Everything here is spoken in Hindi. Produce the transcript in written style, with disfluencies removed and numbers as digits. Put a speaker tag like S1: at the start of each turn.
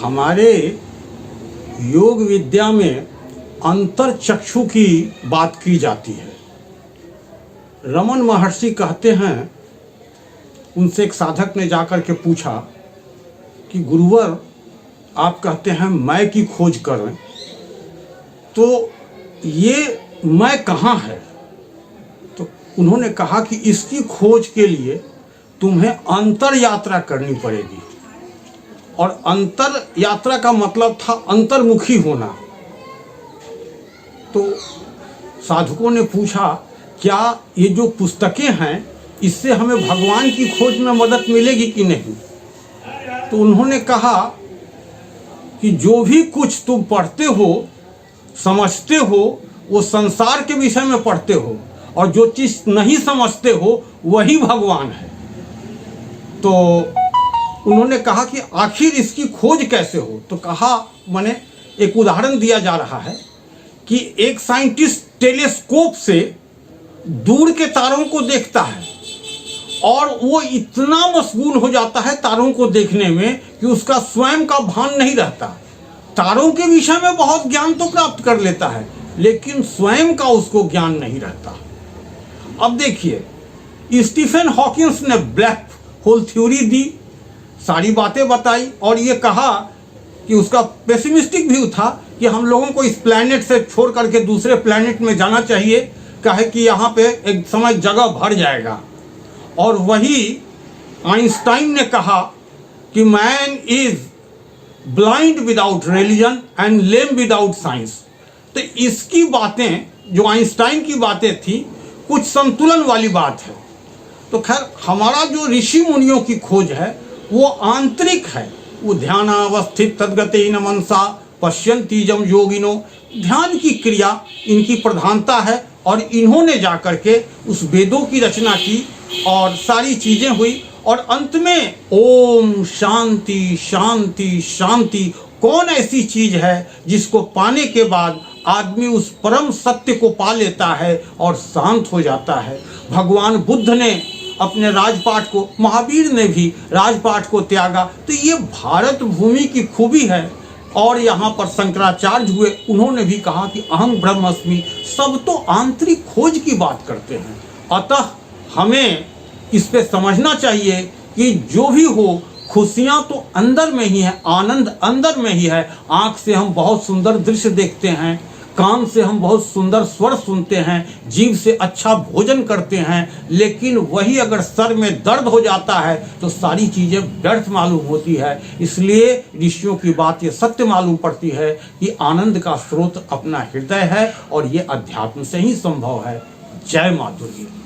S1: हमारे योग विद्या में अंतर चक्षु की बात की जाती है। रमन महर्षि कहते हैं, उनसे एक साधक ने जाकर के पूछा कि गुरुवर, आप कहते हैं मैं की खोज करें, तो ये मैं कहाँ है? तो उन्होंने कहा कि इसकी खोज के लिए तुम्हें अंतर यात्रा करनी पड़ेगी। और अंतर यात्रा का मतलब था अंतर्मुखी होना। तो साधकों ने पूछा, क्या ये जो पुस्तकें हैं इससे हमें भगवान की खोज में मदद मिलेगी कि नहीं? तो उन्होंने कहा कि जो भी कुछ तुम पढ़ते हो, समझते हो, वो संसार के विषय में पढ़ते हो, और जो चीज़ नहीं समझते हो वही भगवान है। तो उन्होंने कहा कि आखिर इसकी खोज कैसे हो? तो कहा, मैंने एक उदाहरण दिया जा रहा है कि एक साइंटिस्ट टेलीस्कोप से दूर के तारों को देखता है और वो इतना मशगूल हो जाता है तारों को देखने में कि उसका स्वयं का भान नहीं रहता। तारों के विषय में बहुत ज्ञान तो प्राप्त कर लेता है, लेकिन स्वयं का उसको ज्ञान नहीं रहता। अब देखिए, स्टीफन हॉकिंस ने ब्लैक होल थ्योरी दी, सारी बातें बताई, और ये कहा कि उसका पेसिमिस्टिक व्यू था कि हम लोगों को इस प्लैनेट से छोड़ करके दूसरे प्लैनेट में जाना चाहिए, कहे कि यहाँ पे एक समय जगह भर जाएगा। और वही आइंस्टाइन ने कहा कि man is blind without religion and lame without science. तो इसकी बातें, जो आइंस्टाइन की बातें थी, कुछ संतुलन वाली बात है। तो खैर, हमारा जो ऋषि मुनियों की खोज है वो आंतरिक है। वो ध्यानावस्थित तद्गतेन मनसा पश्यन्ति यम योगिनो, ध्यान की क्रिया इनकी प्रधानता है। और इन्होंने जाकर के उस वेदों की रचना की और सारी चीजें हुई, और अंत में ओम शांति शांति शांति। कौन ऐसी चीज है जिसको पाने के बाद आदमी उस परम सत्य को पा लेता है और शांत हो जाता है? भगवान बुद्ध ने अपने राजपाट को, महावीर ने भी राजपाट को त्यागा। तो ये भारत भूमि की खूबी है। और यहाँ पर शंकराचार्य हुए, उन्होंने भी कहा कि अहम ब्रह्मस्मि। सब तो आंतरिक खोज की बात करते हैं। अतः हमें इस पे समझना चाहिए कि जो भी हो, खुशियाँ तो अंदर में ही है, आनंद अंदर में ही है। आँख से हम बहुत सुंदर दृश्य देखते हैं, कान से हम बहुत सुंदर स्वर सुनते हैं, जीभ से अच्छा भोजन करते हैं, लेकिन वही अगर सर में दर्द हो जाता है तो सारी चीज़ें व्यर्थ मालूम होती है। इसलिए ऋषियों की बात ये सत्य मालूम पड़ती है कि आनंद का स्रोत अपना हृदय है, और ये अध्यात्म से ही संभव है। जय माँ दुर्गा।